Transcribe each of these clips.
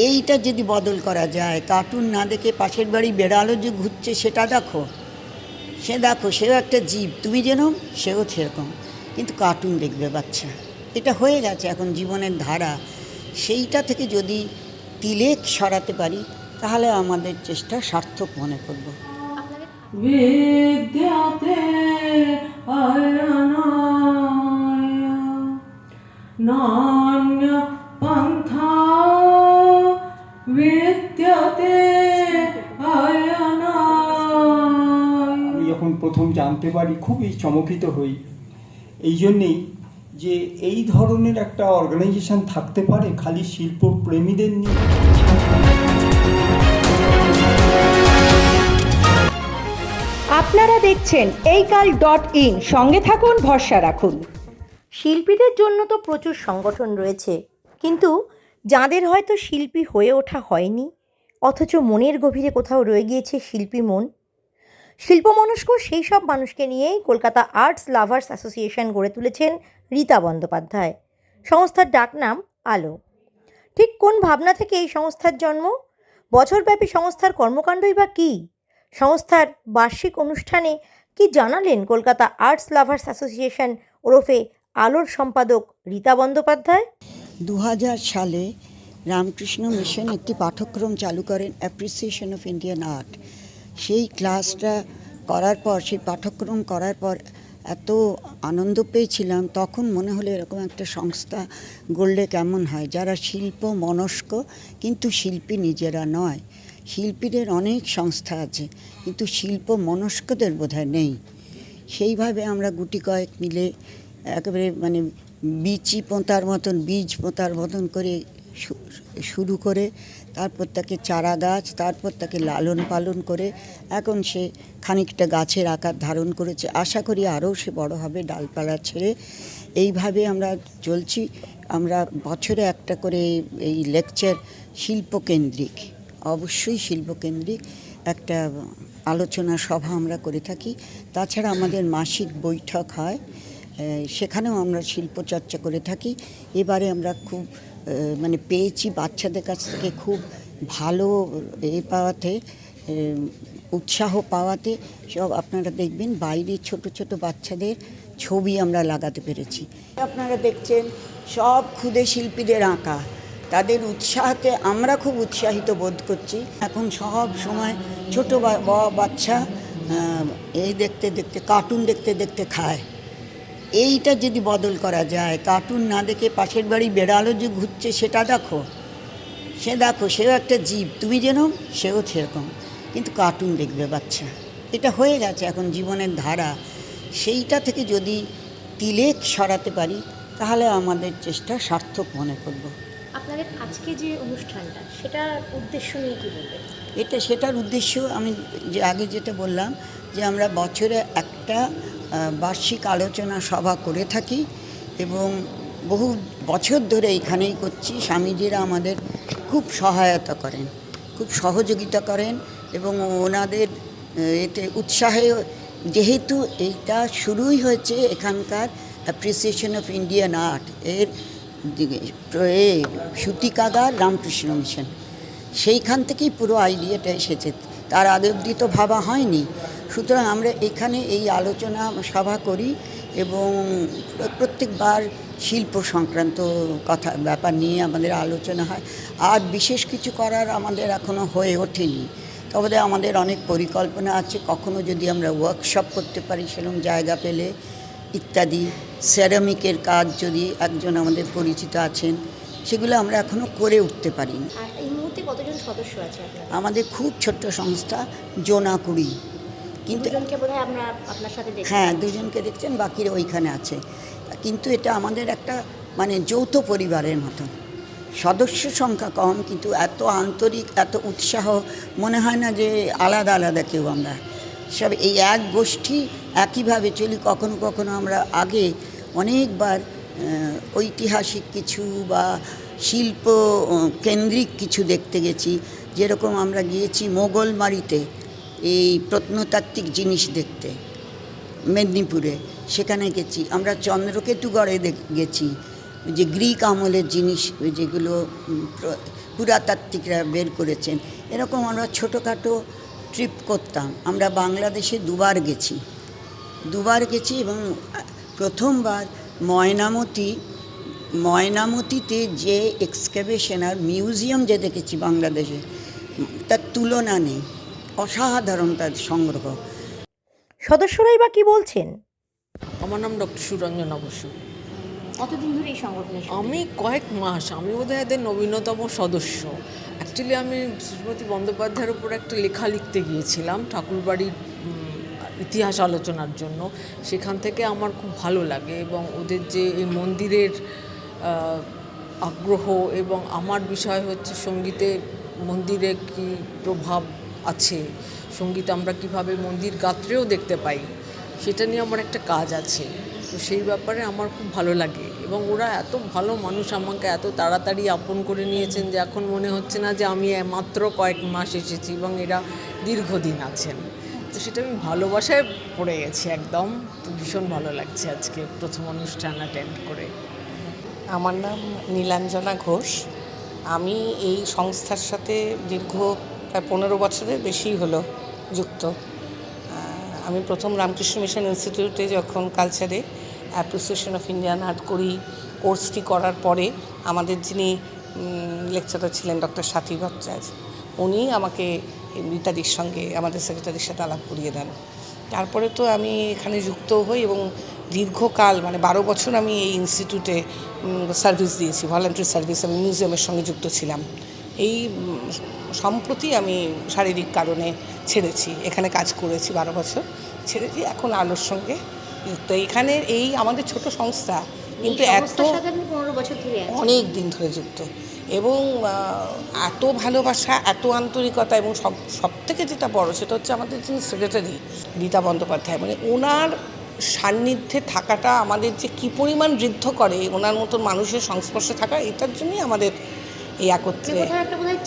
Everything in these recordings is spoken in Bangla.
এইটা যদি বদল করা যায়, কার্টুন না দেখে পাশের বাড়ি বেড়ালও যে ঘুরছে সেটা দেখো, সেও একটা জীব, তুমি যেরকম সেও সেরকম, কিন্তু কার্টুন দেখবে বাচ্চা। এটা হয়ে গেছে এখন জীবনের ধারা। সেইটা থেকে যদি তিলেক সরাতে পারি তাহলে আমাদের চেষ্টা সার্থক মনে করব। বিদ্যাতে আয়নায় নান্য পন্থা বিদ্যাতে আয়নায়। আমি যখন প্রথম জানতে পারি খুবই চমকিত হই, এই জন্যেই যে এই ধরনের একটা অর্গানাইজেশন থাকতে পারে খালি শিল্পপ্রেমীদের নিয়ে। আপনারা দেখছেন এইকাল.in, সঙ্গে থাকুন, ভরসা রাখুন। শিল্পীদের জন্য তো প্রচুর সংগঠন রয়েছে, কিন্তু যাদের হয়তো শিল্পী হয়ে ওঠা হয়নি, অথচ মনের গভীরে কোথাও রয়ে গিয়েছে শিল্পী মন, শিল্পমনস্ক সেই সব মানুষকে নিয়েই কলকাতা আর্টস লাভার্স অ্যাসোসিয়েশন গড়ে তুলেছেন রীতা বন্দ্যোপাধ্যায়। সংস্থার ডাকনাম আলো। ঠিক কোন ভাবনা থেকে এই সংস্থার জন্ম? বছরব্যাপী সংস্থার কর্মকাণ্ডই বা কী? সংস্থার বার্ষিক অনুষ্ঠানে কি জানালেন কলকাতা আর্টস লাভার্স অ্যাসোসিয়েশন ওরফে আলোর সম্পাদক রীতা বন্দ্যোপাধ্যায়? 2000 সালে রামকৃষ্ণ মিশন একটি পাঠ্যক্রম চালু করেন, অ্যাপ্রিসিয়েশন অফ ইন্ডিয়ান আর্ট। সেই ক্লাসটা করার পর, সেই পাঠ্যক্রম করার পর এত আনন্দ পেয়েছিলাম, তখন মনে হলো এরকম একটা সংস্থা গড়লে কেমন হয়, যারা শিল্প মনস্ক কিন্তু শিল্পী নিজেরা নয়। শিল্পীদের অনেক সংস্থা আছে, কিন্তু শিল্প মনস্কদের বোধহয় নেই। সেইভাবে আমরা গুটি কয়েক মিলে একেবারে বীজ পোঁতার মতন করে শুরু করে, তারপর তাকে চারা গাছ, তারপর তাকে লালন পালন করে এখন সে খানিকটা গাছের আকার ধারণ করেছে। আশা করি আরও সে বড় হবে, ডালপালা ছেড়ে। এইভাবে আমরা চলছি। আমরা বছরে একটা করে এই লেকচার শিল্পকেন্দ্রিক, অবশ্যই শিল্পকেন্দ্রিক একটা আলোচনা সভা আমরা করে থাকি। তাছাড়া আমাদের মাসিক বৈঠক হয়, সেখানেও আমরা শিল্পচর্চা করে থাকি। এবারে আমরা খুব পেয়েছি বাচ্চাদের কাছ থেকে খুব ভালো পাওয়াতে, উৎসাহ পাওয়াতে। সব আপনারা দেখবেন বাইরে ছোট ছোট বাচ্চাদের ছবি আমরা লাগাতে পেরেছি। আপনারা দেখছেন সব ক্ষুদে শিল্পীদের আঁকা, তাদের উৎসাহতে আমরা খুব উৎসাহিত বোধ করছি। এখন সব সময় ছোট বাচ্চা এই দেখতে দেখতে, কার্টুন দেখতে দেখতে খায়। এইটা যদি বদল করা যায়, কার্টুন না দেখে পাশের বাড়ি বেড়ালও যে ঘুরছে সেটা দেখো, সেও একটা জীব, তুমি যেরকম সেও সেরকম, কিন্তু কার্টুন দেখবে বাচ্চা। এটা হয়ে গেছে এখন জীবনের ধারা। সেইটা থেকে যদি তিলেক সরাতে পারি তাহলে আমাদের চেষ্টা সার্থক মনে করব। আপনাদের আজকে যে অনুষ্ঠানটা, সেটার উদ্দেশ্য নিয়ে কী বলবেন? সেটার উদ্দেশ্য আমি আগে যেটা বললাম, যে আমরা বছরে একটা বার্ষিক আলোচনা সভা করে থাকি এবং বহু বছর ধরে এইখানেই করছি। স্বামীজিরা আমাদের খুব সহায়তা করেন, খুব সহযোগিতা করেন এবং ওনাদের এতে উৎসাহে, যেহেতু এইটা শুরুই হয়েছে এখানকার অ্যাপ্রিসিয়েশন অফ ইন্ডিয়ান আর্ট এর সূতিকাগার রামকৃষ্ণ মিশন, সেইখান থেকেই পুরো আইডিয়াটা এসেছে। তার আগে অবধি তো ভাবা হয়নি। সুতরাং আমরা এখানে এই আলোচনা সভা করি এবং প্রত্যেকবার শিল্প সংক্রান্ত ব্যাপার নিয়ে আমাদের আলোচনা হয়। আর বিশেষ কিছু করার আমাদের এখনও হয়ে ওঠেনি, তবে আমাদের অনেক পরিকল্পনা আছে। কখনো যদি আমরা ওয়ার্কশপ করতে পারি সেরকম জায়গা পেলে ইত্যাদি, সেরামিকের কাজ যদি একজন আমাদের পরিচিত আছেন, সেগুলো আমরা এখনও করে উঠতে পারিনি। আর এই মুহূর্তে কতজন সদস্য আছে আমাদের? খুব ছোট্ট সংস্থা, জোনা 20। কিন্তু বোধহয় আমরা আপনার সাথে দেখছি। হ্যাঁ, দুজনকে দেখছেন, বাকিরা ওইখানে আছে। কিন্তু এটা আমাদের একটা যৌথ পরিবারের মতন। সদস্য সংখ্যা কম, কিন্তু এত আন্তরিক, এত উৎসাহ, মনে হয় না যে আলাদা আলাদা কেউ। আমরা সব এই এক গোষ্ঠী, একইভাবে চলি। কখনো কখনো আমরা আগে অনেকবার ঐতিহাসিক কিছু বা শিল্প কেন্দ্রিক কিছু দেখতে গেছি। যেরকম আমরা গিয়েছি মোগলমারিতে এই প্রত্নতাত্ত্বিক জিনিস দেখতে, মেদিনীপুরে, সেখানে গেছি। আমরা চন্দ্রকেতুগড়ে গেছি, যে গ্রিক আমলের জিনিস যেগুলো পুরাতাত্ত্বিকরা বের করেছেন। এরকম আমরা ছোটোখাটো ট্রিপ করতাম। আমরা বাংলাদেশে দুবার গেছি এবং প্রথমবার ময়নামতিতে যে এক্সকাভেশন আর মিউজিয়াম যে দেখেছি বাংলাদেশে, তার তুলনা নেই। অসাধারণ তার সংগ্রহ। সদস্যরাই বা কি বলছেন? আমার নাম ডক্টর সুরঞ্জনা বসু। কতদিন ধরে এই সংগঠনের সঙ্গে? আমি কয়েক মাস, আমি বোধহয় এদের নবীনতম সদস্য। অ্যাকচুয়ালি আমি শ্রীমতী বন্দ্যোপাধ্যায়ের উপর একটা লেখা লিখতে গিয়েছিলাম ঠাকুরবাড়ির ইতিহাস আলোচনার জন্য। সেখান থেকে আমার খুব ভালো লাগে এবং ওদের যে এই মন্দিরের আগ্রহ, এবং আমার বিষয় হচ্ছে সঙ্গীতে মন্দিরে কী প্রভাব আছে, সঙ্গীত আমরা কিভাবে মন্দির গাত্রেও দেখতে পাই, সেটা নিয়ে আমার একটা কাজ আছে। তো সেই ব্যাপারে আমার খুব ভালো লাগে এবং ওরা এত ভালো মানুষ, আমাকে এত তাড়াতাড়ি আপন করে নিয়েছেন যে এখন মনে হচ্ছে না যে আমি মাত্র কয়েক মাস এসেছি, এবং এরা দীর্ঘদিন আছেন। তো সেটা আমি ভালোবাসায় পড়ে গেছি একদম। তো ভীষণ ভালো লাগছে আজকে প্রথম অনুষ্ঠান অ্যাটেন্ড করে। আমার নাম নীলাঞ্জনা ঘোষ। আমি এই সংস্থার সাথে দীর্ঘ প্রায় 15 বছরের বেশি হলো যুক্ত। আমি প্রথম রামকৃষ্ণ মিশন ইনস্টিটিউটে যখন কালচারে অ্যাপ্রিসিয়েশন অফ ইন্ডিয়ান আর্ট করি, কোর্সটি করার পরে আমাদের যিনি লেকচারার ছিলেন ডক্টর স্বাতী ভট্টাচার্য, উনি আমাকে রীতাদির সঙ্গে, আমাদের সেক্রেটারির সাথে আলাপ করিয়ে দেন। তারপরে তো আমি এখানে যুক্ত হই এবং দীর্ঘকাল, মানে 12 বছর আমি এই ইনস্টিটিউটে সার্ভিস দিয়েছি, ভলান্টারি সার্ভিস। আমি মিউজিয়ামের সঙ্গে যুক্ত ছিলাম। এই সম্প্রতি আমি শারীরিক কারণে ছেড়েছি, এখানে কাজ করেছি 12 বছর, ছেড়েছি, এখন আলোর সঙ্গে যুক্ত। এখানে এই আমাদের ছোট সংস্থা, কিন্তু এত 15 বছর ধরে আছে। অনেক দিন ধরে যুক্ত, এবং এত ভালোবাসা, এত আন্তরিকতা, এবং সব থেকে যেটা বড় সেটা হচ্ছে আমাদের যিনি সেক্রেটারি রীতা বন্দ্যোপাধ্যায়, মানে ওনার সান্নিধ্যে থাকাটা আমাদের যে কী পরিমাণ ঋদ্ধ করে, ওনার মতন মানুষের সংস্পর্শে থাকা, এটার জন্যই আমাদের এই একত্রে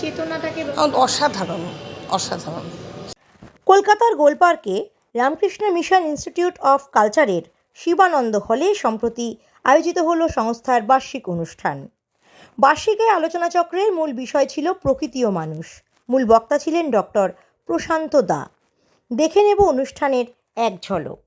চেতনাটাকে অসাধারণ। কলকাতার গোলপার্কে রামকৃষ্ণ মিশন ইনস্টিটিউট অফ কালচারের শিবানন্দ হলে সম্প্রতি আয়োজিত হলো সংস্থার বার্ষিক অনুষ্ঠান। বার্ষিকে আলোচনাচক্রের মূল বিষয় ছিল প্রকৃতি ও মানুষ। মূল বক্তা ছিলেন ডক্টর প্রশান্ত দা। দেখে নেব অনুষ্ঠানের এক ঝলক।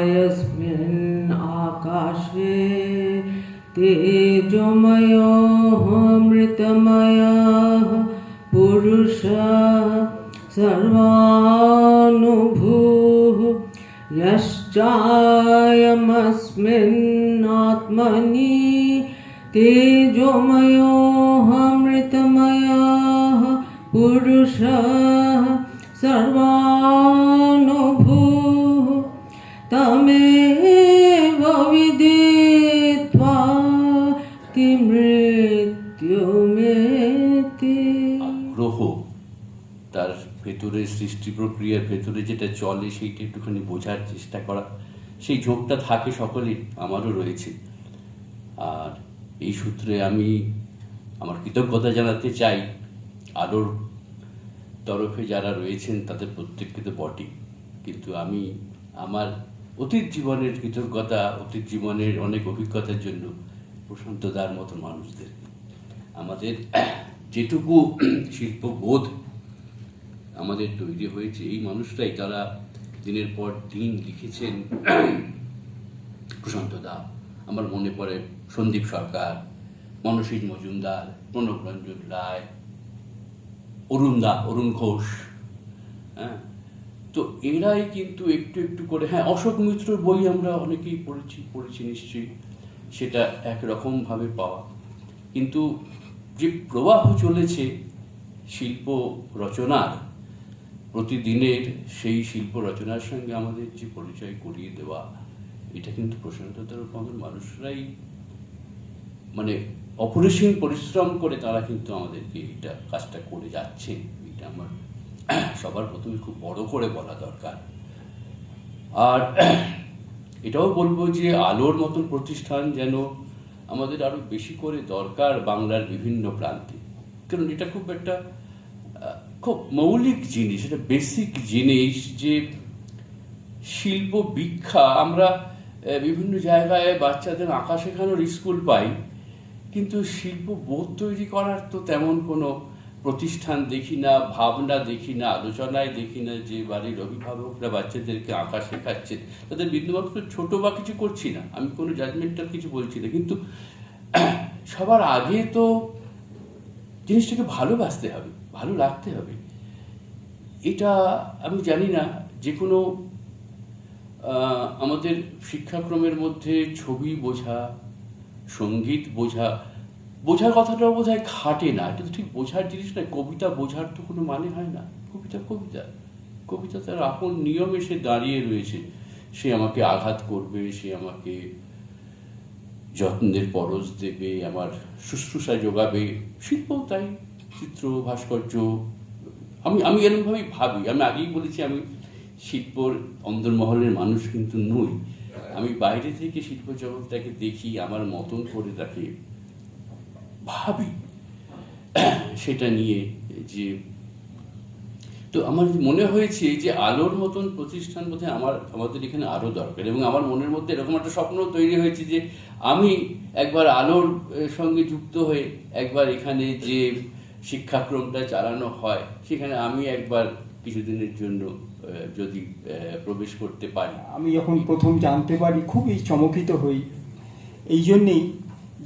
यस्मिन् आकाशे तेजोमयो मृतमयः पुरुषः सर्वानुभूः यश्चायमस्मिन् आत्मनि तेजोमयो मृतमयः पुरुषः सर्वानुभूः तमेव विदित्वा मृत्युमेति। আগ্রহ, তার ভেতরে সৃষ্টি প্রক্রিয়ার ভেতরে যেটা চলে সেইটা একটুখানি বোঝার চেষ্টা করা, সেই ঝোঁকটা থাকে সকলেই, আমারও রয়েছে। আর এই সূত্রে আমি আমার কৃতজ্ঞতা জানাতে চাই আলোর তরফে যারা রয়েছেন তাদের প্রত্যেককে তো বটেই, কিন্তু আমি আমার অতীত জীবনের কৃতজ্ঞতা, অতীত জীবনের অনেক অভিজ্ঞতার জন্য প্রশান্ত দার মতো মানুষদের, আমাদের যেটুকু শিল্পবোধ আমাদের তৈরি হয়েছে, এই মানুষরাই তারা দিনের পর দিন লিখেছেন। প্রশান্ত দা, আমার মনে পড়ে সন্দীপ সরকার, মনসীর মজুমদার, প্রণব রঞ্জন রায়, অরুণ ঘোষ। হ্যাঁ, তো তো এরাই কিন্তু একটু একটু করে, হ্যাঁ অশোক মিত্রর বই আমরা অনেকেই পড়েছি নিশ্চয়ই, সেটা একরকমভাবে পাওয়া, কিন্তু যে প্রবাহ চলেছে শিল্প রচনার প্রতিদিনের, সেই শিল্প রচনার সঙ্গে আমাদের যে পরিচয় করিয়ে দেওয়া, এটা কিন্তু প্রশান্ততার মতন মানুষরাই মানে অপরিসীম পরিশ্রম করে তারা কিন্তু আমাদেরকে এটা কাজটা করে যাচ্ছে। এটা আমার সবার প্রথমে খুব বড় করে বলা দরকার। আর এটাও বলবো যে আলোর মতন প্রতিষ্ঠান যেন আমাদের আরো বেশি করে দরকার বাংলার বিভিন্ন প্রান্তে, কারণ এটা খুব একটা খুব মৌলিক জিনিস, এটা বেসিক জিনিস যে শিল্প ভিক্ষা। আমরা বিভিন্ন জায়গায় বাচ্চাদের আঁকা শেখানোর স্কুল পাই, কিন্তু শিল্প বোধ তৈরি করার তো তেমন কোনো প্রতিষ্ঠান দেখি না, ভাবনা দেখি না, আলোচনায় দেখি না যে বাড়ির অভিভাবকরা বাচ্চাদেরকে আঁকা শেখাচ্ছেন। তাদের বিন্দুমাত্র ছোট বা কিছু করছি না, আমি কোনো জাজমেন্টাল কিছু বলছি না, কিন্তু সবার আগে তো জিনিসটাকে ভালোবাসতে হবে, ভালো লাগতে হবে। এটা আমি জানি না যে কোনো আমাদের শিক্ষাক্রমের মধ্যে ছবি বোঝা, সঙ্গীত বোঝার কথাটাও বোধ হয় খাটে না। এটা তো ঠিক বোঝার জিনিস নয়। কবিতা বোঝার তো কোনো মানে হয় না। কবিতা তার আপন নিয়মে সে দাঁড়িয়ে রয়েছে। সে আমাকে আঘাত করবে, সে আমাকে যত্নের পরশ দেবে, আমার শুশ্রূষা যোগাবে। শিল্পও তাই, চিত্র, ভাস্কর্য। আমি এরকমভাবেই ভাবি। আমি আগেই বলেছি আমি শিল্পর অন্দরমহলের মানুষ কিন্তু নই। আমি বাইরে থেকে শিল্প জগৎটাকে দেখি, আমার মতন করে তাকে ভাবি সেটা নিয়ে। যে তো আমার মনে হয়েছে যে আলোর মতন প্রতিষ্ঠান বোধহয় আমাদের এখানে আরো দরকার, এবং আমার মনের মধ্যে এরকম একটা স্বপ্ন তৈরি হয়েছে যে আমি একবার আলোর সঙ্গে যুক্ত হয়ে একবার এখানে যে শিক্ষাক্রমটা চালানো হয় সেখানে আমি একবার কিছুদিনের জন্য যদি প্রবেশ করতে পারি। আমি যখন প্রথম জানতে পারি খুবই চমকিত হই, এই জন্যেই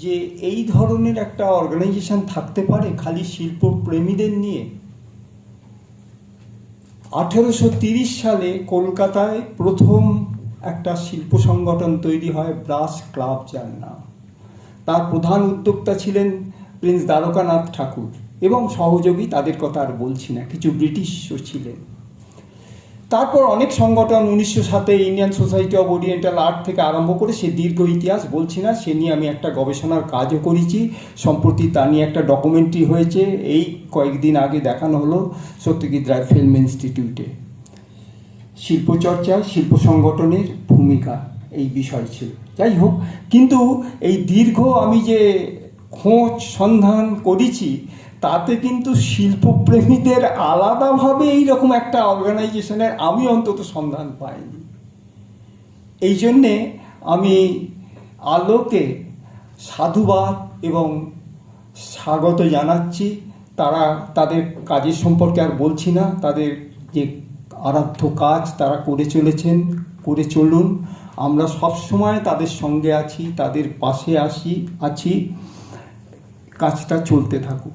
যে এই ধরনের একটা অর্গানাইজেশন থাকতে পারে খালি শিল্প প্রেমীদের নিয়ে। 1830 সালে কলকাতায় প্রথম একটা শিল্প সংগঠন তৈরি হয়, ব্রাস ক্লাব, যার নাম। তার প্রধান উদ্যোক্তা ছিলেন প্রিন্স দ্বারকানাথ ঠাকুর এবং সহযোগী, তাদের কথা আর বলছি না, কিছু ব্রিটিশও ছিলেন। তারপর অনেক সংগঠন, 1907 Indian society of oriental art থেকে আরম্ভ করে সে দীর্ঘ ইতিহাস বলছি না, সে নিয়ে আমি একটা গবেষণার কাজও করেছি। সম্প্রতি তা নিয়ে একটা ডকুমেন্টারি হয়েছে, এই কয়েকদিন আগে দেখানো হলো সত্যজিৎ রায় ফিল্ম ইনস্টিটিউটে। শিল্পচর্চা, শিল্প সংগঠনের ভূমিকা এই বিষয় ছিল। যাই হোক, কিন্তু এই দীর্ঘ আমি যে খোঁজ সন্ধান করেছি তাতে কিন্তু শিল্পপ্রেমীদের আলাদাভাবে এইরকম একটা অর্গানাইজেশনের আমি অন্তত সন্ধান পাইনি। এই জন্যে আমি আলোকে সাধুবাদ এবং স্বাগত জানাচ্ছি। তাদের কাজের সম্পর্কে আর বলছি না, তাদের যে আরাধ্য কাজ তারা করে চলুন। আমরা সবসময় তাদের সঙ্গে আছি, তাদের পাশে আছি, কাজটা চলতে থাকুক।